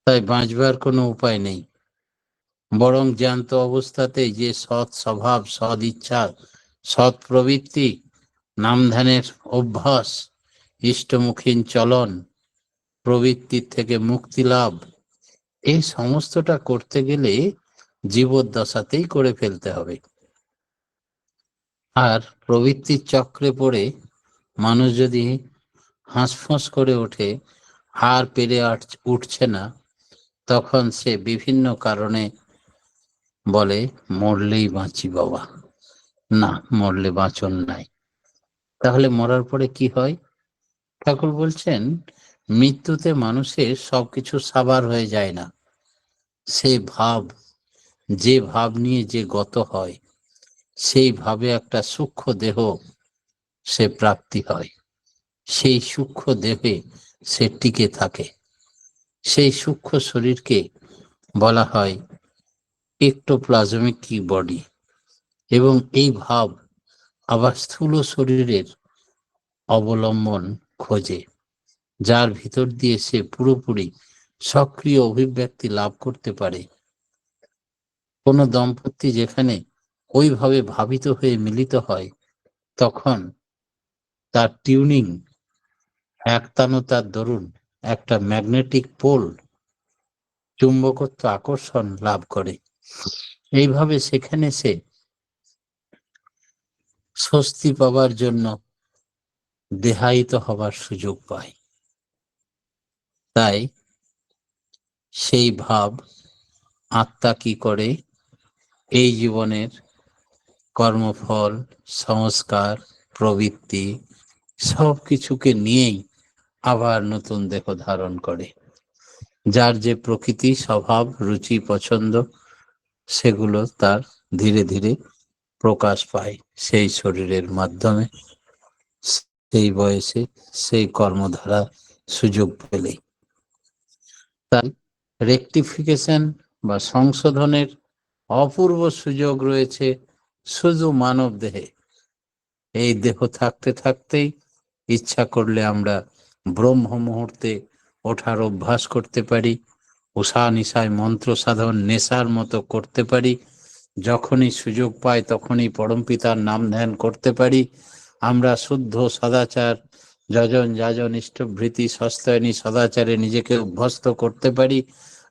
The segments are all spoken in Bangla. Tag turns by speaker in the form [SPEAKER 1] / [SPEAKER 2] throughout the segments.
[SPEAKER 1] তাই বাঁচবার কোনো উপায় নেই, বরং জ্ঞান্ত অবস্থাতেই যে সৎ স্বভাব, সৎ ইচ্ছা, সৎ প্রবৃত্তি, নামধ্যানের অভ্যাস, ইষ্টমুখীন চলন প্রবৃত্তির থেকে মুক্তি লাভ, এই সমস্তটা করতে গেলে জীবদ্দশাতেই করে ফেলতে হবে। আর প্রবৃত্তির চক্রে পড়ে মানুষ যদি হাঁসফাঁস করে ওঠে, আর পেরে উঠছে না, তখন সে বিভিন্ন কারণে বলে মরলেই বাঁচি বাবা, না মরলে বাঁচন নাই। তাহলে মরার পরে কি হয়? ঠাকুর বলছেন, মৃত্যুতে মানুষের সবকিছু সাবার হয়ে যায় না। সেই ভাব, যে ভাব নিয়ে যে গত হয়, সেই ভাবে একটা সূক্ষ্ম দেহ সে প্রাপ্তি হয়, সেই সূক্ষ্ম দেহে সে টিকে থাকে। সেই সূক্ষ্ম শরীরকে বলা হয় এক্টোপ্লাজমিক বডি। এবং এই ভাব আবার স্থূল শরীরের অবলম্বন খোঁজে, যার ভিতর দিয়ে সে পুরোপুরি সক্রিয় অভিব্যক্তি লাভ করতে পারে। কোন দম্পতি যেখানে ওইভাবে ভাবিত হয়ে মিলিত হয়, তখন তার টিউনিং একতানতার দরুন একটা ম্যাগনেটিক পোল, চুম্বকত্ব আকর্ষণ লাভ করে। এইভাবে সেখানে সে স্বস্তি পাবার জন্য দেহায়িত হবার সুযোগ পায়। তাই সেই ভাব আত্মা কি করে, এই জীবনের কর্মফল, সংস্কার, প্রবৃত্তি সব কিছুকে নিয়েই আবার নতুন দেহ ধারণ করে। যার যে প্রকৃতি, স্বভাব, রুচি, পছন্দ, সেগুলো তার ধীরে ধীরে প্রকাশ পায় সেই শরীরের মাধ্যমে, সেই বয়সে, সেই কর্মধারা সুযোগ পেলেই। তাই রেকটিফিকেশন বা সংশোধনের অপূর্ব সুযোগ রয়েছে শুধু মানব দেহে। এই দেহ থাকতে থাকতেই ইচ্ছা করলে আমরা ব্রহ্ম মুহূর্তে ওঠার অভ্যাস করতে পারি, উষা নিশায় মন্ত্র সাধন নেশার মতো করতে পারি, যখনই সুযোগ পাই তখনই পরমপিতার নাম ধ্যান করতে পারি। আমরা শুদ্ধ সদাচার, যজন যাজন ইষ্টভৃতি সস্তায়নী সদাচারে নিজেকে অভ্যস্ত করতে পারি।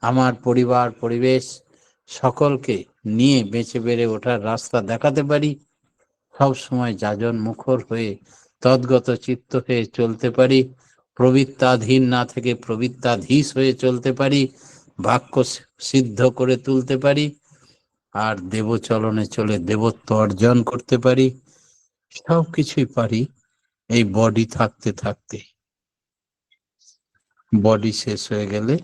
[SPEAKER 1] আমার পরিবার, পরিবেশ সকলকে নিয়ে বেঁচে বেড়ে ওঠার রাস্তা দেখাতে পারি। সব সময় যাজন মুখর হয়ে তদ্গত চিত্ত হয়ে চলতে পারি। প্রবৃত্তাধীন না থেকে প্রবৃত্তাধীশ হয়ে চলতে পারি। বাক্য সিদ্ধ করে তুলতে পারি। আর দেবচলনে চলে দেবত্ব অর্জন করতে পারি। সব কিছুই পারি এই বডি থাকতে থাকতে। বডি শেষ হয়ে গেলে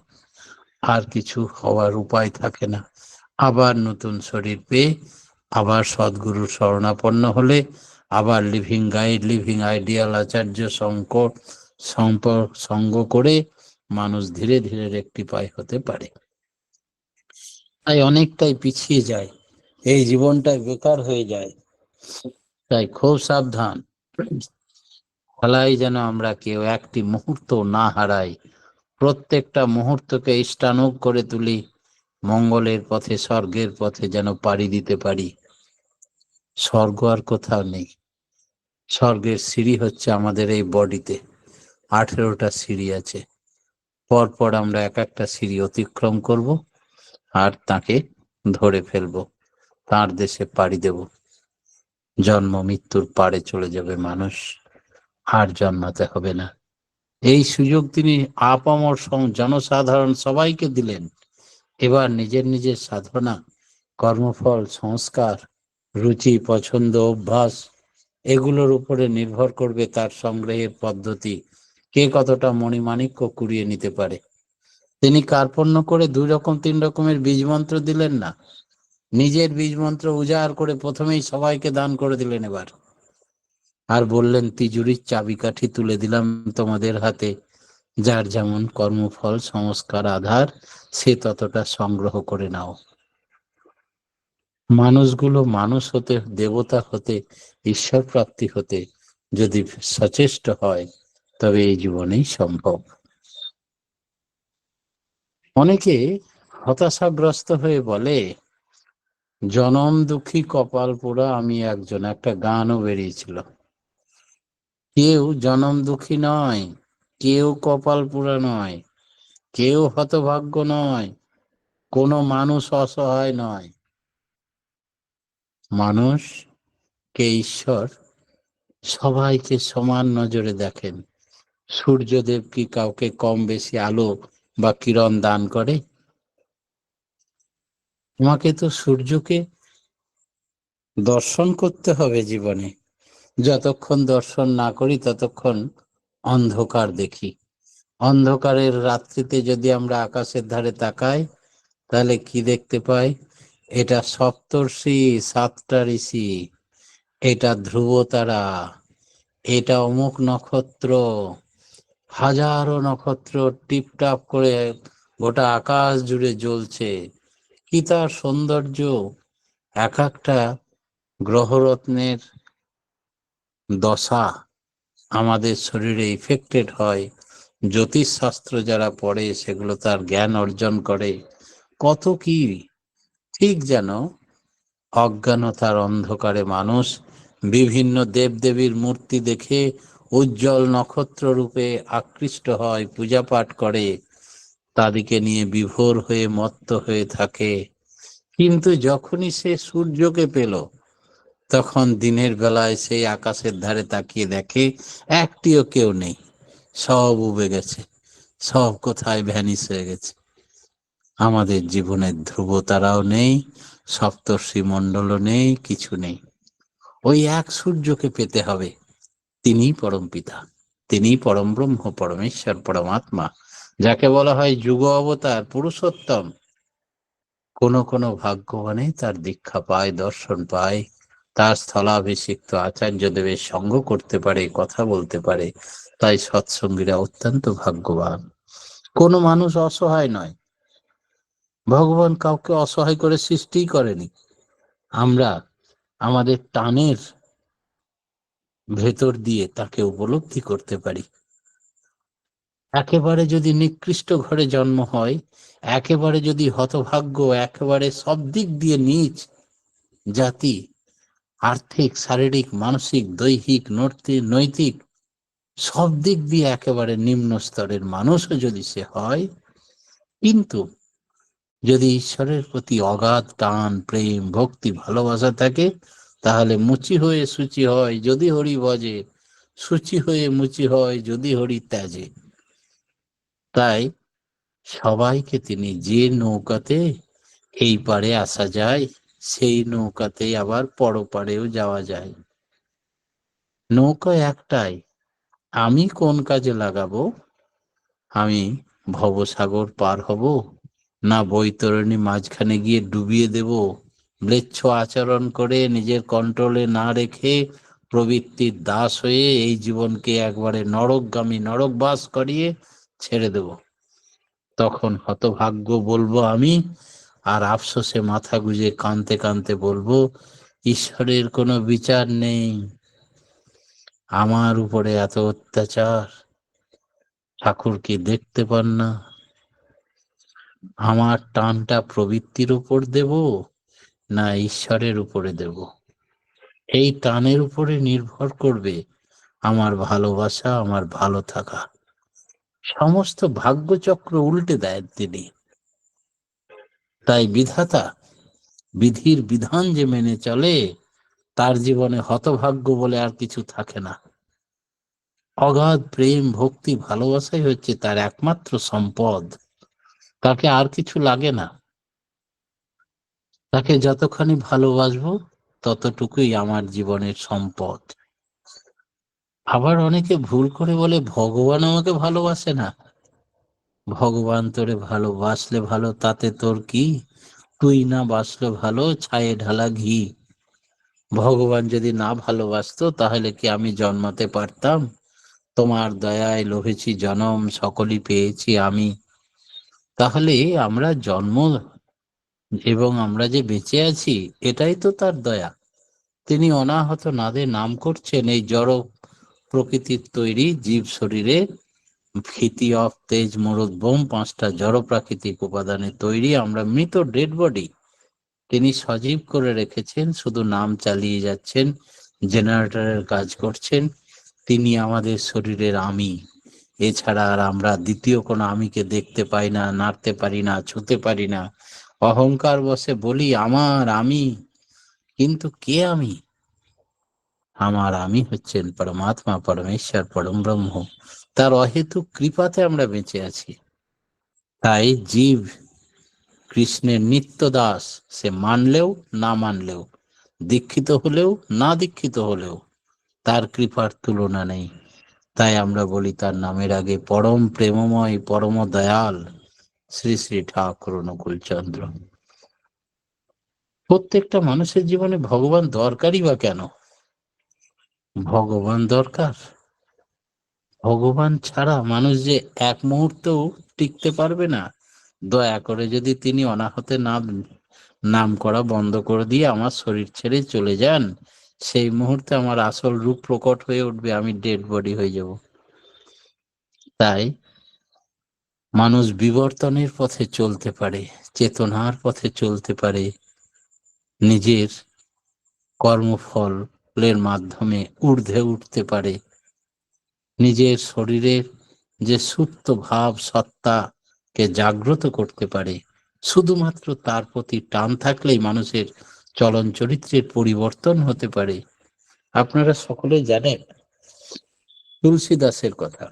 [SPEAKER 1] আর কিছু হওয়ার উপায় থাকে না। আবার নতুন শরীর পেয়ে আবার সদ্গুরুর শরণাপন্ন হলে আবার লিভিং গাইড, লিভিং আইডিয়াল আচার্য সঙ্গ করে মানুষ ধীরে ধীরে রেকটিফাই হতে পারে। তাই অনেকটাই পিছিয়ে যায়, এই জীবনটাই বেকার হয়ে যায়। তাই খুব সাবধান, খেলায় যেন আমরা কেউ একটি মুহূর্ত না হারাই। প্রত্যেকটা মুহূর্তকে ইষ্টানুগ করে তুলি, মঙ্গলের পথে, স্বর্গের পথে যেন পাড়ি দিতে পারি। স্বর্গ আর কোথাও নেই। স্বর্গের সিঁড়ি হচ্ছে আমাদের এই বডিতে। 18টা সিঁড়ি আছে, পরপর আমরা এক একটা সিঁড়ি অতিক্রম করব আর তাকে ধরে ফেলবো, তার দেশে পাড়ি দেব। জন্ম মৃত্যুর পাড়ে চলে যাবে মানুষ, আর জন্মাতে হবে না। এই সুযোগ তিনি আপামর জনসাধারণ সবাইকে দিলেন। এবার নিজের নিজের সাধনা, কর্মফল, সংস্কার, রুচি, পছন্দ, অভ্যাস, এগুলোর উপরে নির্ভর করবে তার সংগ্রহের পদ্ধতি, কে কতটা মণিমাণিক্য কুড়িয়ে নিতে পারে। তিনি কার্পণ্য করে 2 রকম 3 রকমের বীজ মন্ত্র দিলেন না, নিজের বীজ মন্ত্র উজাড় করে প্রথমেই সবাইকে দান করে দিলেন। এবার আর বললেন, তিজুরির চাবিকাঠি তুলে দিলাম তোমাদের হাতে, যার যেমন কর্মফল, সংস্কার, আধার, সে ততটা সংগ্রহ করে নাও। মানুষগুলো মানুষ হতে, দেবতা হতে, ঈশ্বর প্রাপ্তি হতে যদি সচেষ্ট হয়, তবে এই জীবনেই সম্ভব। অনেকে হতাশাগ্রস্ত হয়ে বলে, জনম দুঃখী কপাল পোড়া আমি একজন, একটা গানও বেরিয়েছিল। কেউ জনম দুঃখী নয়, কেউ কপাল পোড়া নয়, কেউ হতভাগ্য নয়, কোনো মানুষ অসহায় নয়। মানুষকে ঈশ্বর সবাইকে সমান নজরে দেখেন। সূর্যদেব কি কাউকে কম বেশি আলো বা কিরণ দান করে? তোমাকে তো সূর্যকে দর্শন করতে হবে জীবনে। যতক্ষণ দর্শন না করি ততক্ষণ অন্ধকার দেখি। অন্ধকারের রাত্রিতে যদি আমরা আকাশের ধারে তাকাই, তাহলে কি দেখতে পাই? এটা সপ্তর্ষি, সাতটা ঋষি, এটা ধ্রুব তারা, এটা অমুক নক্ষত্র, হাজারো নক্ষত্র টিপটাপ করে গোটা আকাশ জুড়ে জ্বলছে। কি তার সৌন্দর্য! এক একটা গ্রহরত্নের দশা আমাদের শরীরে ইফেক্টেড হয়। জ্যোতিষশাস্ত্র যারা পড়ে সেগুলো তার জ্ঞান অর্জন করে। কত কি! ঠিক যেন অজ্ঞানতার অন্ধকারে মানুষ বিভিন্ন দেবদেবীর মূর্তি দেখে উজ্জ্বল নক্ষত্র রূপে আকৃষ্ট হয়, পূজা পাঠ করে, তাদেরকে নিয়ে বিভোর হয়ে মত্ত হয়ে থাকে। কিন্তু যখনই সে সূর্যকে পেল, তখন দিনের বেলায় সেই আকাশের ধারে তাকিয়ে দেখে একটিও কেউ নেই, সব উবে গেছে, সব কোথায় ভ্যানিশ হয়ে গেছে। আমাদের জীবনের ধ্রুবতারাও নেই, সপ্তর্ষি মণ্ডলও নেই, কিছু নেই। ওই এক সূর্যকে পেতে হবে। তিনিই পরম পিতা, তিনিই পরম ব্রহ্ম, পরমেশ্বর, পরমাত্মা, যাকে বলা হয় যুগ অবতার, পুরুষোত্তম। কোন কোন ভাগ্যবানে তার দীক্ষা পায়, দর্শন পায়, তার স্থলাভিষিক্ত আচার্যদেবের সঙ্গ করতে পারে, কথা বলতে পারে। তাই সৎসঙ্গীরা অত্যন্ত ভাগ্যবান। কোন মানুষ অসহায় নয়। ভগবান কাউকে অসহায় করে সৃষ্টিই করেনি। আমরা আমাদের টানের ভেতর দিয়ে তাকে উপলব্ধি করতে পারি। একেবারে যদি নিকৃষ্ট ঘরে জন্ম হয়, একেবারে যদি হতভাগ্য, একেবারে সব দিক দিয়ে নীচ জাতি, আর্থিক, শারীরিক, মানসিক, দৈহিক, নৈতিক সব দিক দিয়ে একেবারে নিম্ন স্তরের মানুষও যদি সে হয়, কিন্তু যদি ঈশ্বরের প্রতি অগাধ টান, প্রেম, ভক্তি, ভালোবাসা থাকে, তাহলে মুচি হয়ে সূচি হয় যদি হরি ভজে, সূচি হয়ে মুচি হয় যদি হরি ত্যাজে। তাই সবাইকে তিনি, যে নৌকাতে এই পারে আসা যায়, সেই নৌকাতেই আবার পরপারেও যাওয়া যায়। নৌকা একটাই, আমি কোন কাজে লাগাবো? আমি ভবসাগর পার হব, না বৈতরণী মাঝখানে গিয়ে ডুবিয়ে দেব, ম্লেচ্ছ আচরণ করে নিজের কন্ট্রোলে না রেখে প্রবৃত্তির দাস হয়ে এই জীবনকে একবারে নরকগামী, নরকবাস করিয়ে ছেড়ে দেব। তখন হতভাগ্য বলবো আমি, আর আফসোসে মাথা গুঁজে কাঁদতে কাঁদতে বলবো, ঈশ্বরের কোনো বিচার নেই, আমার উপরে এত অত্যাচার, ঠাকুর কি দেখতে পান না? আমার টানটা প্রবৃত্তির উপর দেব, না ঈশ্বরের উপরে দেব? এই টানের উপরে নির্ভর করবে আমার ভালোবাসা, আমার ভালো থাকা। সমস্ত ভাগ্যচক্র উল্টে দেয় তিনি। তাই বিধাতা বিধির বিধান যে মেনে চলে, তার জীবনে হতভাগ্য বলে আর কিছু থাকে না। অগাধ প্রেম, ভক্তি, ভালোবাসাই হচ্ছে তার একমাত্র সম্পদ। তাকে আর কিছু লাগে না। তাকে যতখানি ভালোবাসবো ততটুকুই আমার জীবনের সম্পদ। আবার অনেকে ভুল করে বলে ভগবান আমাকে ভালোবাসে না। ভগবান তোরে ভালোবাসলে ভালো, তাতে তোর কি? তুই না বাসলে ভালো, ছায়ে ঢালা ঘি। ভগবান যদি না ভালোবাসতো তাহলে কি আমি জন্মাতে পারতাম? তোমার দয়ায় লভেছি জনম, সকলই পেয়েছি আমি। তাহলে আমরা জন্ম এবং আমরা যে বেঁচে আছি, এটাই তো তার দয়া। তিনি অনাহত নাদে নাম করছেন এই জড় প্রকৃতির তৈরি জীব শরীরে ভীতি অফ তেজ মরদ বোম 5টা জড় প্রাকৃতিক উপাদানে তৈরি আমরা মৃত ডেড বডি তিনি সজীব করে রেখেছেন, শুধু নাম চালিয়ে যাচ্ছেন, জেনারেটরের কাজ করছেন। তিনি আমাদের শরীরের আমি, এছাড়া আর আমরা দ্বিতীয় কোনো আমিকে দেখতে পাই না, নাড়তে পারি না, ছুঁতে পারি না। অহংকার বসে বলি আমার আমি, কিন্তু কে আমি? আমার আমি হচ্ছেন পরমাত্মা, পরমেশ্বর, পরম ব্রহ্ম। তার অহেতুক কৃপাতে আমরা বেঁচে আছি। তাই জীব কৃষ্ণের নিত্য দাস, সে মানলেও না মানলেও, দীক্ষিত হলেও না দীক্ষিত হলেও তার কৃপার তুলনা নেই। তাই আমরা বলি তার নামের আগে পরম প্রেমময়, পরম দয়াল শ্রী শ্রী ঠাকুর অনুকূল চন্দ্র। প্রত্যেকটা মানুষের জীবনে ভগবান দরকারই বা কেন? ভগবান দরকার, ভগবান ছাড়া মানুষ যে এক মুহূর্তেও টিকতে পারবে না। দয়া করে যদি তিনি অনাহতে নাম করা বন্ধ করে দিয়ে আমার শরীর ছেড়ে চলে যান, সেই মুহূর্তে আমার আসল রূপ প্রকট হয়ে উঠবে, আমি ডেড বডি হয়ে যাব। তাই মানুষ বিবর্তনের পথে চলতে পারে, চেতনার পথে চলতে পারে, নিজের কর্মফলের মাধ্যমে ঊর্ধ্বে উঠতে পারে, নিজের শরীরের যে সুপ্ত ভাব সত্তাকে জাগ্রত করতে পারে। শুধুমাত্র তার প্রতি টান থাকলেই মানুষের চলন চরিত্রের পরিবর্তন হতে পারে। আপনারা সকলে জানেন তুলসী দাসের কথা।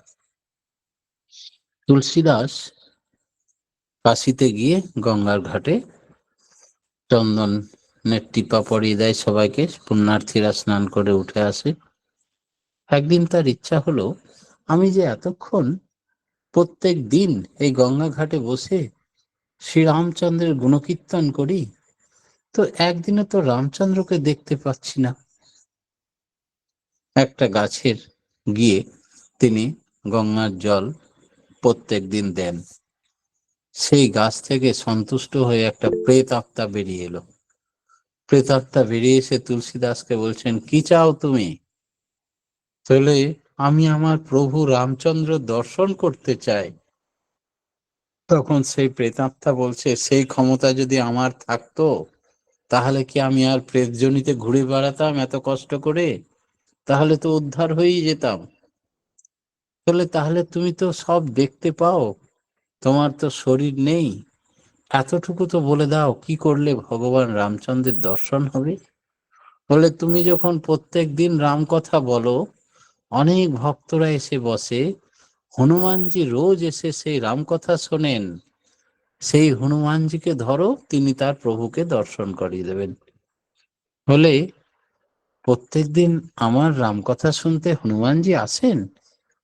[SPEAKER 1] তুলসী দাস কাশিতে গিয়ে গঙ্গার ঘাটে চন্দনের টিপা পরিয়ে দেয় সবাইকে, পুণ্যার্থীরা স্নান করে উঠে আসে। একদিন তার ইচ্ছা হলো, আমি যে এতক্ষণ প্রত্যেক দিন এই গঙ্গা ঘাটে বসে শ্রীরামচন্দ্রের গুণকীর্তন করি, তো একদিনে তো রামচন্দ্রকে দেখতে পাচ্ছি না। একটা গাছের গিয়ে তিনি গঙ্গার জল প্রত্যেক দিন দেন। সেই গাছ থেকে সন্তুষ্ট হয়ে একটা প্রেত আত্মা বেরিয়ে এলো। প্রেতাত্মা বেরিয়ে এসে তুলসীদাসকে বলছেন, কি চাও তুমি? তাহলে, আমি আমার প্রভু রামচন্দ্র দর্শন করতে চাই। তখন সেই প্রেতাত্মা বলছে, সেই ক্ষমতা যদি আমার থাকতো, তাহলে কি আমি আর প্রেতজনিতে ঘুরে বেড়াতাম এত কষ্ট করে? তাহলে তো উদ্ধার হয়েই যেতাম। তাহলে তুমি তো সব দেখতে পাও, তোমার তো শরীর নেই, এতটুকু তো বলে দাও, কি করলে ভগবান রামচন্দ্রের দর্শন হবে? বলে, তুমি যখন প্রত্যেক দিন রাম কথা বলো, অনেক ভক্তরা এসে বসে, হনুমানজি রোজ এসে সেই রাম কথা শোনেন, সেই হনুমানজিকে ধরো, তিনি তার প্রভুকে দর্শন করিয়ে দেবেন। বলে, প্রত্যেকদিন আমার রাম কথা শুনতে হনুমানজি আসেন?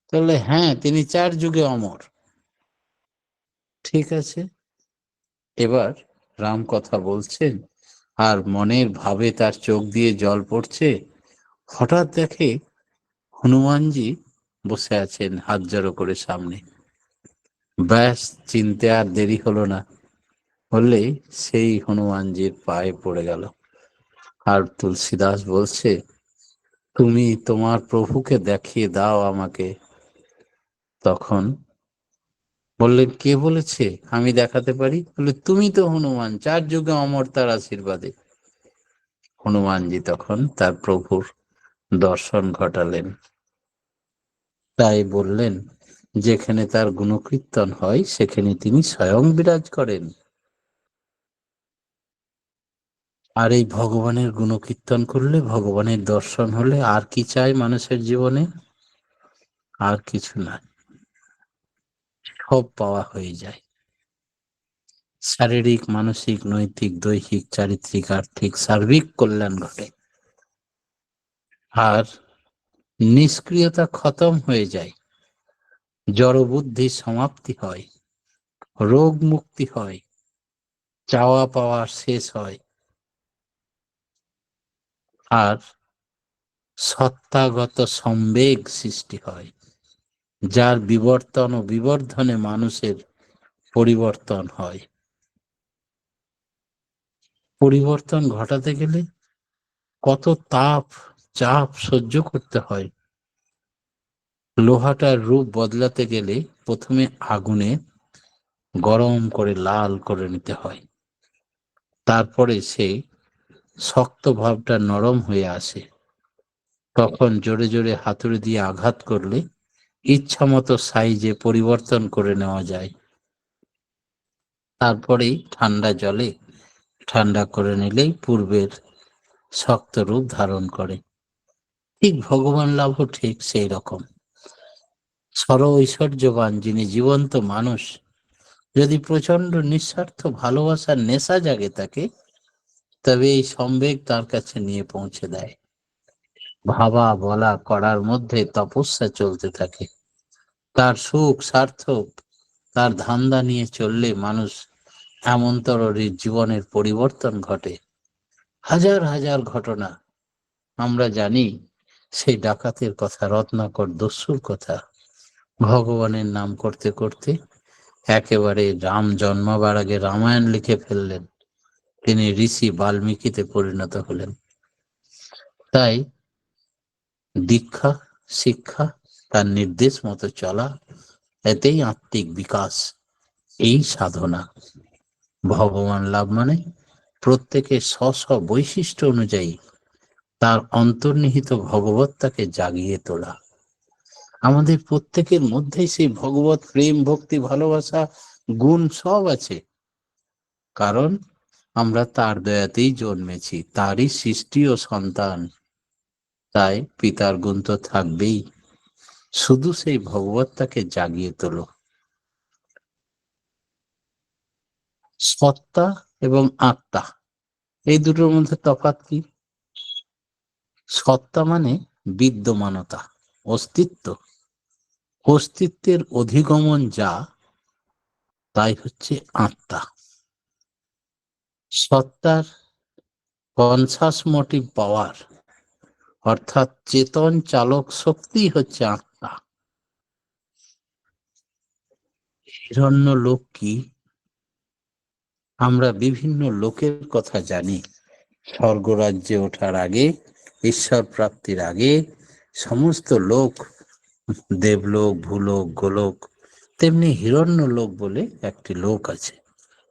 [SPEAKER 1] তাহলে হ্যাঁ, তিনি 4 যুগে অমর। ঠিক আছে, এবার রাম কথা বলছেন আর মনের ভাবে তার চোখ দিয়ে জল পড়ছে। হঠাৎ দেখে হনুমানজি বসে আছেন হাত জড়ো করে সামনে। ব্যাস, চিনতে আর দেরি হলো না, বললে সেই হনুমানজির পায়ে পড়ে গেল। আর তুলসীদাস বলছে, তুমি তোমার প্রভুকে দেখিয়ে দাও আমাকে। তখন বললেন, কে বলেছে আমি দেখাতে পারি? বললে, তুমি তো হনুমান, 4 যুগে অমর, তার আশীর্বাদে। হনুমানজি তখন তার প্রভুর দর্শন ঘটালেন। তাই বললেন, যেখানে তার গুণকীর্তন হয় সেখানে তিনি স্বয়ং বিরাজ করেন। আর এই ভগবানের গুণকীর্তন করলে, ভগবানের দর্শন হলে আর কি চাই মানুষের জীবনে? আর কিছু না, সব পাওয়া হয়ে যায়। শারীরিক, মানসিক, নৈতিক, দৈহিক, চারিত্রিক, আর্থিক, সার্বিক কল্যাণ ঘটে। আর নিষ্ক্রিয়তা খতম হয়ে যায়, জড়বুদ্ধি সমাপ্তি হয়, রোগ মুক্তি হয়, চাওয়া পাওয়া শেষ হয়, আর সত্তাগত সম্বেগ সৃষ্টি হয়, যার বিবর্তন ও বিবর্ধনে মানুষের পরিবর্তন হয়। পরিবর্তন ঘটাতে গেলে কত তাপ, চাপ সহ্য করতে হয়। লোহাটার রূপ বদলাতে গেলে প্রথমে আগুনে গরম করে লাল করে নিতে হয়, তারপরে সে শক্ত ভাবটা নরম হয়ে আসে। তখন জোরে জোরে হাতুড়ি দিয়ে আঘাত করলে ইচ্ছামতো সাইজে পরিবর্তন করে নেওয়া যায়। তারপরেই ঠান্ডা জলে ঠান্ডা করে নিলেই পূর্বের শক্ত রূপ ধারণ করে। ঠিক ভগবান লাভও ঠিক সেই রকম। ঐশ্বর্যবান যিনি জীবন্ত মানুষ, যদি প্রচন্ড নিঃস্বার্থ ভালোবাসার নেশা জাগে তাকে, তবে এই সম্বেগ তার কাছে নিয়ে পৌঁছে দেয়। ভাবা বলা করার মধ্যে তপস্যা চলতে থাকে। তার সুখ সার্থক, তার ধান্দা নিয়ে চললে মানুষ এমন তরুরীর জীবনের পরিবর্তন ঘটে। হাজার হাজার ঘটনা আমরা জানি। সেই ডাকাতের কথা, রত্নাকর দস্যুর কথা। ভগবানের নাম করতে করতে একেবারে রাম জন্মাবার আগে রামায়ণ লিখে ফেললেন। তিনি ঋষি বাল্মীকিতে পরিণত হলেন। তাই দীক্ষা, শিক্ষা, তার নির্দেশ মতো চলা, এতেই আত্মিক বিকাশ, এই সাধনা। ভগবান লাভ মানে প্রত্যেকের স্ব স্ব বৈশিষ্ট্য অনুযায়ী তার অন্তর্নিহিত ভগবত্তাকে জাগিয়ে তোলা। আমাদের প্রত্যেকের মধ্যেই সেই ভগবত প্রেম, ভক্তি, ভালোবাসা গুণ সব আছে। কারণ আমরা তার দয়াতেই জন্মেছি, তারই সৃষ্টি ও সন্তান। তাই পিতার গুণ তো থাকবেই, শুধু সেই ভগবত্তাকে জাগিয়ে তোলো। সত্তা এবং আত্মা, এই দুটোর মধ্যে তফাৎ কি? সত্তা মানে বিদ্যমানতা, অস্তিত্ব। অস্তিত্বের অধিগমন যা, তাই হচ্ছে আত্মা। সত্তার কনসাস মোটিভ পাওয়ার, অর্থাৎ চেতন চালক শক্তি হচ্ছে আত্মা। হিরণ্য লোক কি? আমরা বিভিন্ন লোকের কথা জানি। স্বর্গরাজ্যে ওঠার আগে, ঈশ্বর প্রাপ্তির আগে সমস্ত লোক, দেবলোক, ভূলোক, গোলোক, তেমনি হিরণ্য লোক বলে একটি লোক আছে,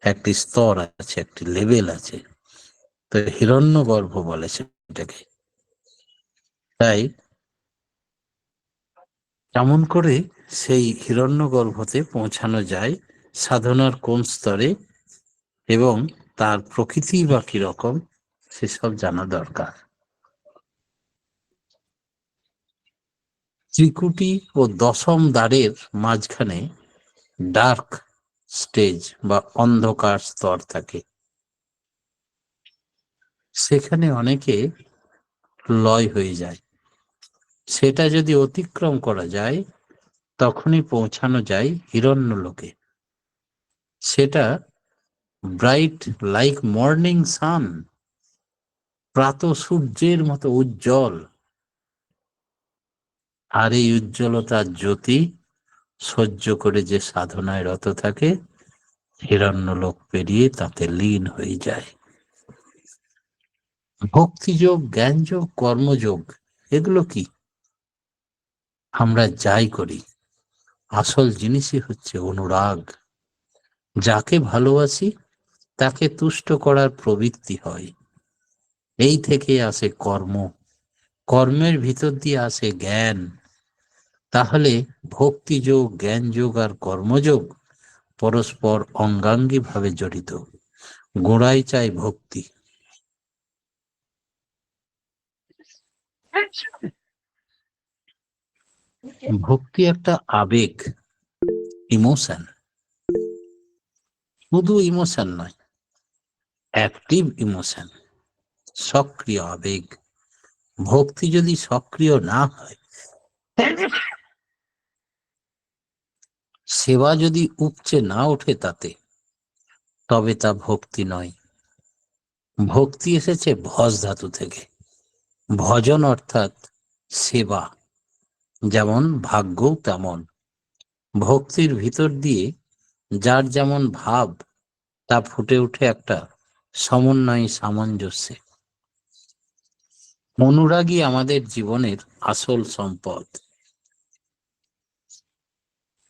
[SPEAKER 1] একটি স্তর আছে, একটি লেভেল আছে। তো হিরণ্য গর্ভ বলে সেটাকে। তাই কেমন করে সেই হিরণ্য গর্ভতে পৌঁছানো যায়, সাধনার কোন স্তরে, এবং তার প্রকৃতি বা কিরকম, সেসব জানা দরকার। ত্রিকুটি ও দশম দ্বারের মাঝখানে ডার্ক স্টেজ বা অন্ধকার স্তর থাকে। সেখানে অনেকে লয় হয়ে যায়। সেটা যদি অতিক্রম করা যায়, তখনই পৌঁছানো যায় হিরণ্য লোকে। সেটা ব্রাইট লাইক মর্নিং সান, প্রাত সূর্যের মতো উজ্জ্বল। আর এই উজ্জ্বলতার জ্যোতি সহ্য করে যে সাধনায় রত থাকে, হিরণ্যলোক পেরিয়ে তাতে লীন হয়ে যায়। ভক্তিযোগ, জ্ঞানযোগ, কর্মযোগ, এগুলো কি? আমরা যাই করি, আসল জিনিসই হচ্ছে অনুরাগ। যাকে ভালোবাসি তাকে তুষ্ট করার প্রবৃত্তি হয়। এই থেকে আসে কর্ম, কর্মের ভিতর দিয়ে আসে জ্ঞান। তাহলে ভক্তিযোগ, জ্ঞানযোগ আর কর্মযোগ পরস্পর অঙ্গাঙ্গী ভাবে জড়িত। গোড়ায় চাই ভক্তি। ভক্তি একটা আবেগ, ইমোশন। শুধু ইমোশন নয়, অ্যাক্টিভ ইমোশন, সক্রিয় আবেগ। ভক্তি যদি সক্রিয় না হয়, সেবা যদি উপচে না ওঠে তাতে, তবে তা ভক্তি নয়। ভক্তি এসেছে ভজ ধাতু থেকে। ভজন অর্থাৎ সেবা। যেমন ভাগ্য তেমন ভক্তির ভিতর দিয়ে যার যেমন ভাব, তা ফুটে উঠে একটা সমন্বয়, সামঞ্জস্যে। অনুরাগী আমাদের জীবনের আসল সম্পদ।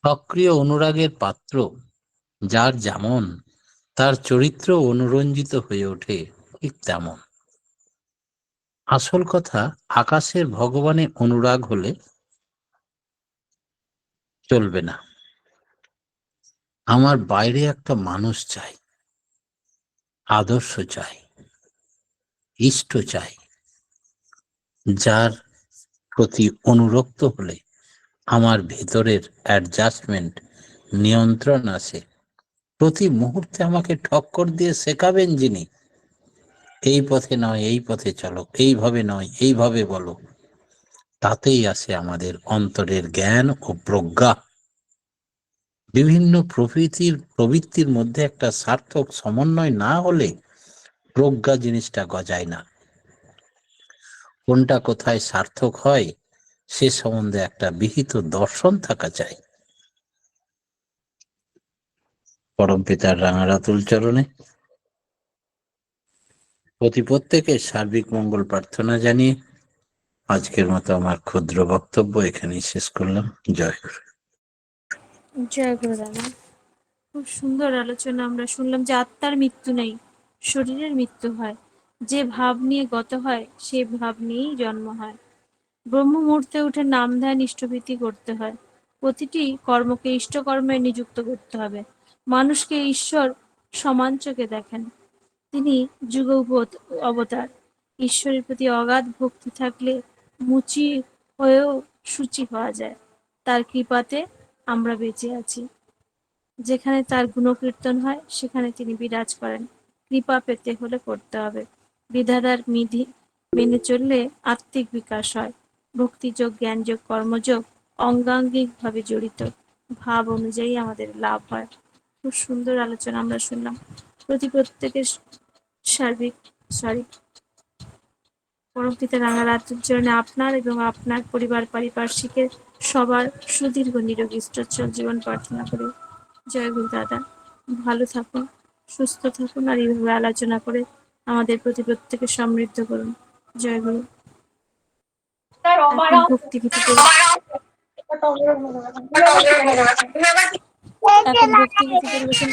[SPEAKER 1] সক্রিয় অনুরাগের পাত্র যার যেমন, তার চরিত্র অনুরঞ্জিত হয়ে ওঠে ঠিক তেমন। আসল কথা, আকাশের ভগবানে অনুরাগ হলে চলবে না। আমার বাইরে একটা মানুষ চাই, আদর্শ চাই, ইষ্ট চাই, যার প্রতি অনুরক্ত হলে আমার ভেতরের অ্যাডজাস্টমেন্ট, নিয়ন্ত্রণ আসে। প্রতি মুহূর্তে আমাকে ঠক্কর দিয়ে শেখাবেন যিনি, এই পথে নয় এই পথে চলো, এইভাবে নয় এইভাবে বলো। তাতেই আসে আমাদের অন্তরের জ্ঞান ও প্রজ্ঞা। বিভিন্ন প্রবৃত্তির মধ্যে একটা সার্থক সমন্বয় না হলে প্রজ্ঞা জিনিসটা গজায় না। কোনটা কোথায় সার্থক হয় সে সম্বন্ধে একটা বিহিত দর্শন থাকা চাই। পরম পিতার রাঙারাতুল চরণে প্রত্যেকের সার্বিক মঙ্গল প্রার্থনা জানিয়ে আজকের মতো আমার ক্ষুদ্র বক্তব্য এখানেই শেষ করলাম। জয় গুরু।
[SPEAKER 2] জয় গুরু দাদা। খুব সুন্দর আলোচনা আমরা শুনলাম যে আত্মার মৃত্যু নেই, শরীরের মৃত্যু হয়। যে ভাব নিয়ে গত হয় সেই ভাব নিয়েই জন্ম হয়। ব্রহ্ম মুহূর্তে উঠে নাম ধ্যান ইষ্টভীতি করতে হয়। প্রতিটি কর্মকে ইষ্টকর্মে নিযুক্ত করতে হবে। মানুষকে ঈশ্বর সমান চোখে দেখেন। তিনি যুগ অবতার। ঈশ্বরের প্রতি অগাধ ভক্তি থাকলে মুচি হয়েও শুচি হওয়া যায়। তার কৃপাতে আমরা বেঁচে আছি। যেখানে তার গুণকীর্তন হয় সেখানে তিনি বিরাজ করেন। কৃপা পেতে হলে করতে হবে। বিধাতার বিধি মেনে চললে আত্মিক বিকাশ হয়। ভক্তিযোগ, জ্ঞানযোগ, কর্মযোগ অঙ্গাঙ্গিকভাবে জড়িত। ভাব অনুযায়ী আমাদের লাভ হয়। খুব সুন্দর আলোচনা আমরা শুনলাম। প্রত্যেকের সার্বিক পরমপিতা রাঙারাতুল চরণে আপনার এবং আপনার পরিবার পারিপার্শ্বিকের সবার সুদীর্ঘ নিরোগী সুস্থ জীবন প্রার্থনা করি। জয় গুরু দাদা। ভালো থাকুন, সুস্থ থাকুন আর এইভাবে আলোচনা করে আমাদের প্রত্যেকে সমৃদ্ধ করুন। জয় গুরু। এখন ভক্তিগীতি পরিবেশন